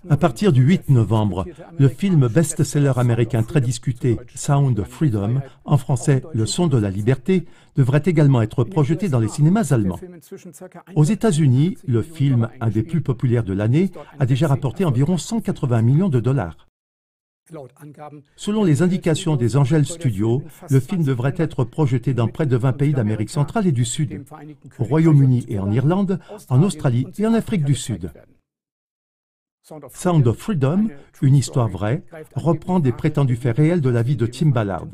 À partir du 8 novembre, le film best-seller américain très discuté Sound of Freedom, en français Le son de la liberté, devrait également être projeté dans les cinémas allemands. Aux États-Unis, le film, un des plus populaires de l'année, a déjà rapporté environ 180 millions de dollars. Selon les indications des Angel Studios, le film devrait être projeté dans près de 20 pays d'Amérique centrale et du Sud, au Royaume-Uni et en Irlande, en Australie et en Afrique du Sud. Sound of Freedom, une histoire vraie, reprend des prétendus faits réels de la vie de Tim Ballard.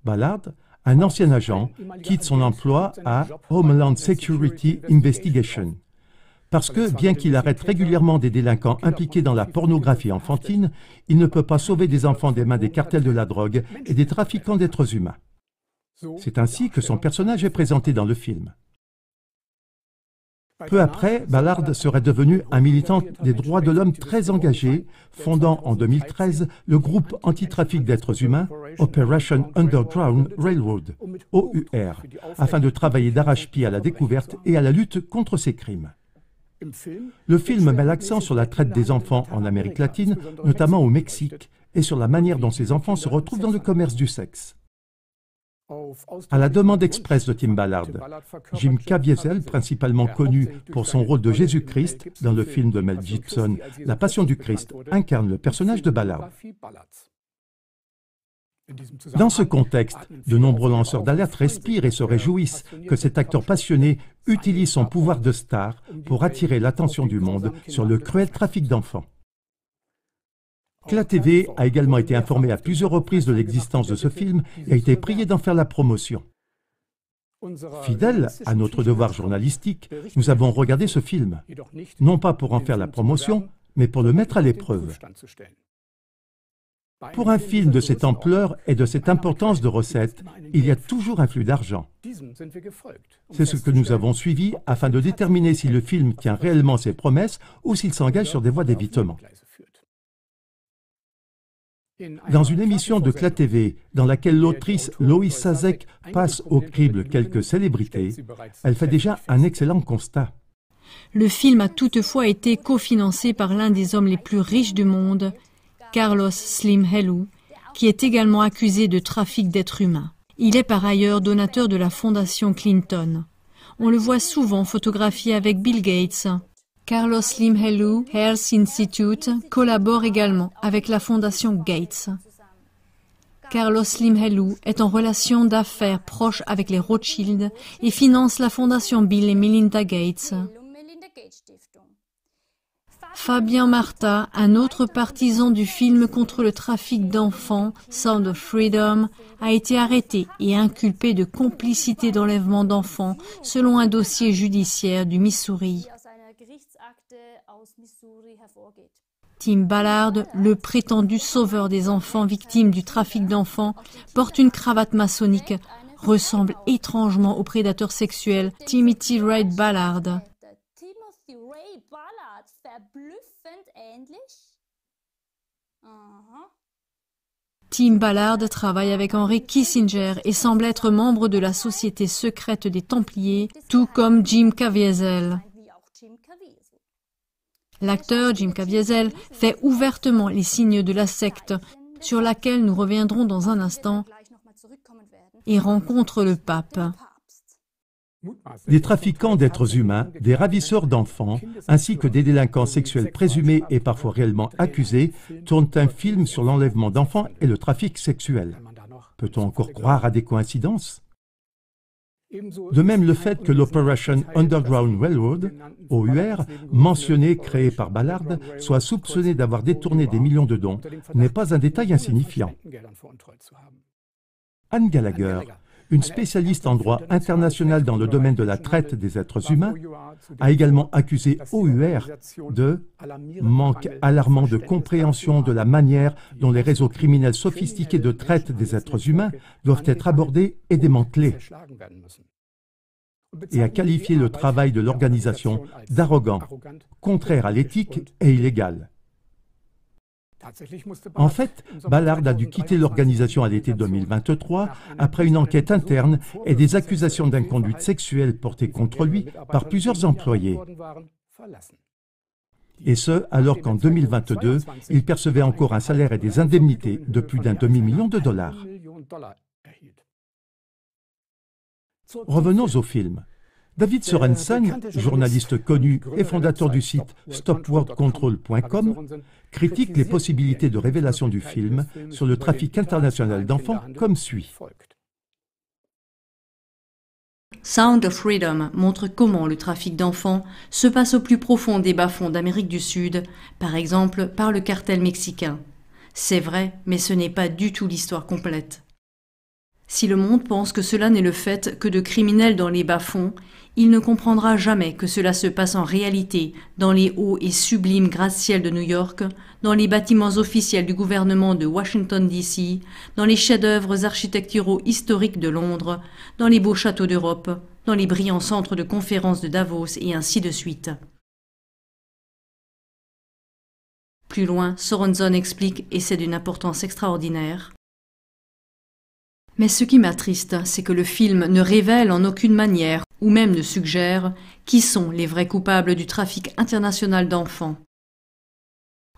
Ballard, un ancien agent, quitte son emploi à Homeland Security Investigation. Parce que, bien qu'il arrête régulièrement des délinquants impliqués dans la pornographie enfantine, il ne peut pas sauver des enfants des mains des cartels de la drogue et des trafiquants d'êtres humains. C'est ainsi que son personnage est présenté dans le film. Peu après, Ballard serait devenu un militant des droits de l'homme très engagé, fondant en 2013 le groupe anti-trafic d'êtres humains Operation Underground Railroad, OUR, afin de travailler d'arrache-pied à la découverte et à la lutte contre ces crimes. Le film met l'accent sur la traite des enfants en Amérique latine, notamment au Mexique, et sur la manière dont ces enfants se retrouvent dans le commerce du sexe. À la demande expresse de Tim Ballard, Jim Caviezel, principalement connu pour son rôle de Jésus-Christ dans le film de Mel Gibson, La Passion du Christ, incarne le personnage de Ballard. Dans ce contexte, de nombreux lanceurs d'alerte respirent et se réjouissent que cet acteur passionné utilise son pouvoir de star pour attirer l'attention du monde sur le cruel trafic d'enfants. CLA TV a également été informé à plusieurs reprises de l'existence de ce film et a été prié d'en faire la promotion. Fidèles à notre devoir journalistique, nous avons regardé ce film, non pas pour en faire la promotion, mais pour le mettre à l'épreuve. Pour un film de cette ampleur et de cette importance de recettes, il y a toujours un flux d'argent. C'est ce que nous avons suivi afin de déterminer si le film tient réellement ses promesses ou s'il s'engage sur des voies d'évitement. Dans une émission de CLA TV, dans laquelle l'autrice Lois Sazek passe au crible quelques célébrités, elle fait déjà un excellent constat. Le film a toutefois été cofinancé par l'un des hommes les plus riches du monde, Carlos Slim Helú, qui est également accusé de trafic d'êtres humains. Il est par ailleurs donateur de la fondation Clinton. On le voit souvent photographié avec Bill Gates. Carlos Slim Helú Health Institute collabore également avec la fondation Gates. Carlos Slim Helú est en relation d'affaires proche avec les Rothschild et finance la fondation Bill et Melinda Gates. Fabien Marta, un autre partisan du film contre le trafic d'enfants, Sound of Freedom, a été arrêté et inculpé de complicité d'enlèvement d'enfants selon un dossier judiciaire du Missouri. Tim Ballard, le prétendu sauveur des enfants victimes du trafic d'enfants, porte une cravate maçonnique, ressemble étrangement au prédateur sexuel Timothy Ray Ballard. Tim Ballard travaille avec Henry Kissinger et semble être membre de la société secrète des Templiers, tout comme Jim Caviezel. L'acteur Jim Caviezel fait ouvertement les signes de la secte, sur laquelle nous reviendrons dans un instant, et rencontre le pape. Des trafiquants d'êtres humains, des ravisseurs d'enfants, ainsi que des délinquants sexuels présumés et parfois réellement accusés, tournent un film sur l'enlèvement d'enfants et le trafic sexuel. Peut-on encore croire à des coïncidences ? De même, le fait que l'Operation Underground Railroad, OUR, mentionné, créé par Ballard, soit soupçonné d'avoir détourné des millions de dons, n'est pas un détail insignifiant. Anne Gallagher, une spécialiste en droit international dans le domaine de la traite des êtres humains, a également accusé OUR de manque alarmant de compréhension de la manière dont les réseaux criminels sophistiqués de traite des êtres humains doivent être abordés et démantelés, et a qualifié le travail de l'organisation d'arrogant, contraire à l'éthique et illégal. En fait, Ballard a dû quitter l'organisation à l'été 2023 après une enquête interne et des accusations d'inconduite sexuelle portées contre lui par plusieurs employés. Et ce, alors qu'en 2022, il percevait encore un salaire et des indemnités de plus d'1 demi-million de dollars. Revenons au film. David Sorensen, journaliste connu et fondateur du site stopwordcontrol.com, critique les possibilités de révélation du film sur le trafic international d'enfants comme suit. Sound of Freedom montre comment le trafic d'enfants se passe au plus profond des bas-fonds d'Amérique du Sud, par exemple par le cartel mexicain. C'est vrai, mais ce n'est pas du tout l'histoire complète. Si le monde pense que cela n'est le fait que de criminels dans les bas-fonds, il ne comprendra jamais que cela se passe en réalité dans les hauts et sublimes gratte-ciel de New York, dans les bâtiments officiels du gouvernement de Washington DC, dans les chefs-d'œuvre architecturaux historiques de Londres, dans les beaux châteaux d'Europe, dans les brillants centres de conférences de Davos et ainsi de suite. Plus loin, Sorensen explique, et c'est d'une importance extraordinaire. Mais ce qui m'attriste, c'est que le film ne révèle en aucune manière, ou même ne suggère, qui sont les vrais coupables du trafic international d'enfants.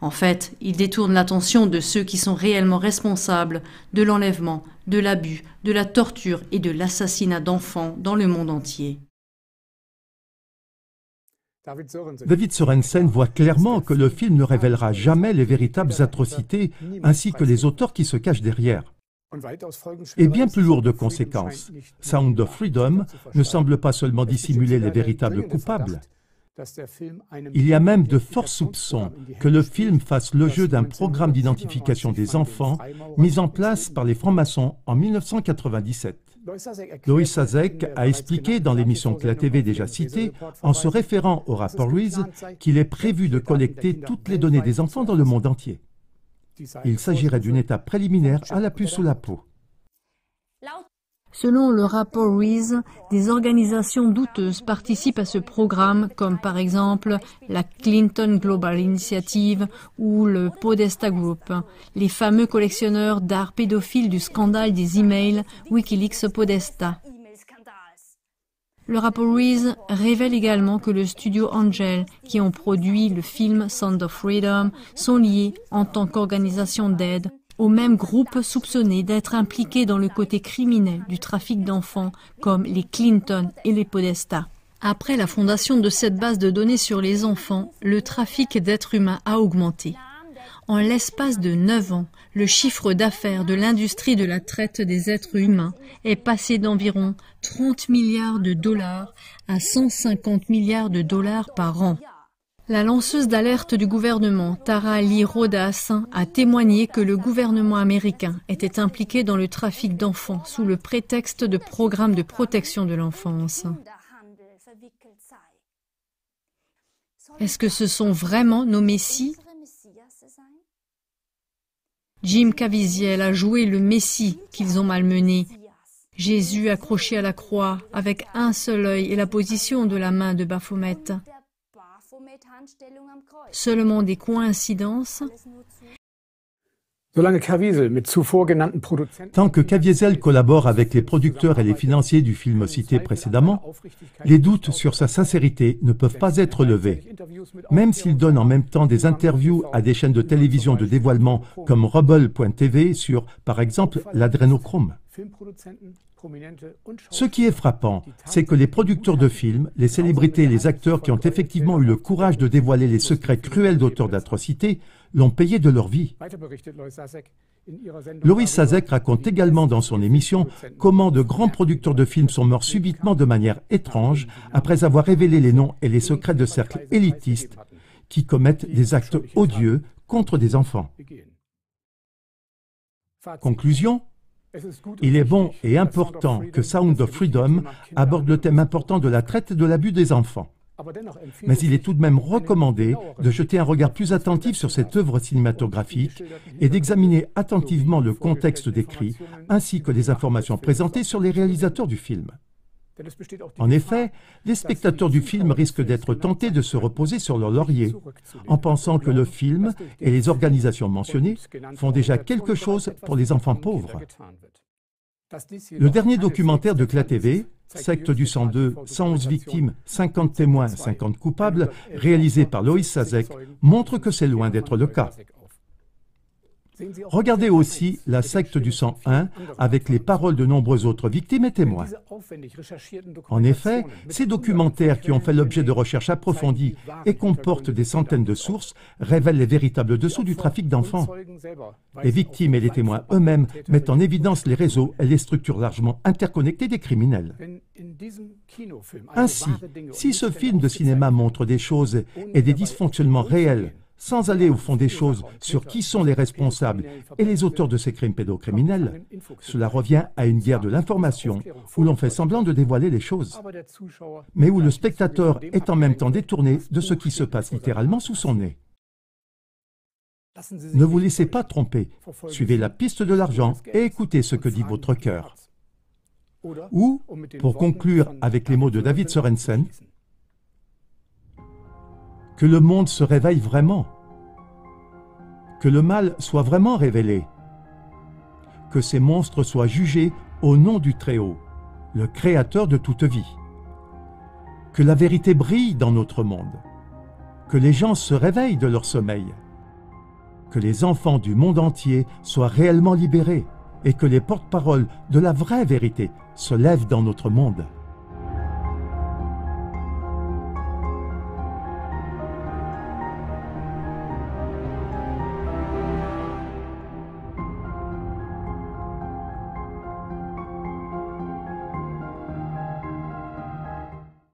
En fait, il détourne l'attention de ceux qui sont réellement responsables de l'enlèvement, de l'abus, de la torture et de l'assassinat d'enfants dans le monde entier. David Sorensen voit clairement que le film ne révélera jamais les véritables atrocités ainsi que les auteurs qui se cachent derrière. Et bien plus lourd de conséquences, Sound of Freedom ne semble pas seulement dissimuler les véritables coupables. Il y a même de forts soupçons que le film fasse le jeu d'un programme d'identification des enfants mis en place par les francs-maçons en 1997. Lois Sazek a expliqué dans l'émission CLA-TV déjà citée, en se référant au rapport Ruiz, qu'il est prévu de collecter toutes les données des enfants dans le monde entier. Il s'agirait d'une étape préliminaire à la puce sous la peau. Selon le rapport Ruiz, des organisations douteuses participent à ce programme, comme par exemple la Clinton Global Initiative ou le Podesta Group, les fameux collectionneurs d'art pédophiles du scandale des emails Wikileaks Podesta. Le rapport Ruiz révèle également que le studio Angel, qui ont produit le film Sound of Freedom, sont liés, en tant qu'organisation d'aide, au même groupe soupçonné d'être impliqué dans le côté criminel du trafic d'enfants, comme les Clinton et les Podesta. Après la fondation de cette base de données sur les enfants, le trafic d'êtres humains a augmenté. En l'espace de 9 ans, le chiffre d'affaires de l'industrie de la traite des êtres humains est passé d'environ 30 milliards de dollars à 150 milliards de dollars par an. La lanceuse d'alerte du gouvernement, Tara Lee Rodas, a témoigné que le gouvernement américain était impliqué dans le trafic d'enfants sous le prétexte de programmes de protection de l'enfance. Est-ce que ce sont vraiment nos messies ? Jim Caviezel a joué le Messie qu'ils ont malmené. Jésus accroché à la croix avec un seul œil et la position de la main de Baphomet. Seulement des coïncidences? Tant que Caviezel collabore avec les producteurs et les financiers du film cité précédemment, les doutes sur sa sincérité ne peuvent pas être levés. Même s'il donne en même temps des interviews à des chaînes de télévision de dévoilement comme Rebel.tv sur, par exemple, l'adrénochrome. Ce qui est frappant, c'est que les producteurs de films, les célébrités et les acteurs qui ont effectivement eu le courage de dévoiler les secrets cruels d'auteurs d'atrocités l'ont payé de leur vie. Lois Sazek raconte également dans son émission comment de grands producteurs de films sont morts subitement de manière étrange après avoir révélé les noms et les secrets de cercles élitistes qui commettent des actes odieux contre des enfants. Conclusion, il est bon et important que Sound of Freedom aborde le thème important de la traite et de l'abus des enfants. Mais il est tout de même recommandé de jeter un regard plus attentif sur cette œuvre cinématographique et d'examiner attentivement le contexte décrit ainsi que les informations présentées sur les réalisateurs du film. En effet, les spectateurs du film risquent d'être tentés de se reposer sur leur laurier, en pensant que le film et les organisations mentionnées font déjà quelque chose pour les enfants pauvres. Le dernier documentaire de CLA-TV, Secte du sang 2, 111 victimes, 50 témoins, 50 coupables, réalisé par Loïs Sazek, montre que c'est loin d'être le cas. Regardez aussi la secte du sang 1 avec les paroles de nombreuses autres victimes et témoins. En effet, ces documentaires qui ont fait l'objet de recherches approfondies et comportent des centaines de sources révèlent les véritables dessous du trafic d'enfants. Les victimes et les témoins eux-mêmes mettent en évidence les réseaux et les structures largement interconnectées des criminels. Ainsi, si ce film de cinéma montre des choses et des dysfonctionnements réels, sans aller au fond des choses sur qui sont les responsables et les auteurs de ces crimes pédocriminels, cela revient à une guerre de l'information où l'on fait semblant de dévoiler les choses, mais où le spectateur est en même temps détourné de ce qui se passe littéralement sous son nez. Ne vous laissez pas tromper, suivez la piste de l'argent et écoutez ce que dit votre cœur. Ou, pour conclure avec les mots de David Sorensen, que le monde se réveille vraiment, que le mal soit vraiment révélé, que ces monstres soient jugés au nom du Très-Haut, le Créateur de toute vie, que la vérité brille dans notre monde, que les gens se réveillent de leur sommeil, que les enfants du monde entier soient réellement libérés et que les porte-paroles de la vraie vérité se lèvent dans notre monde.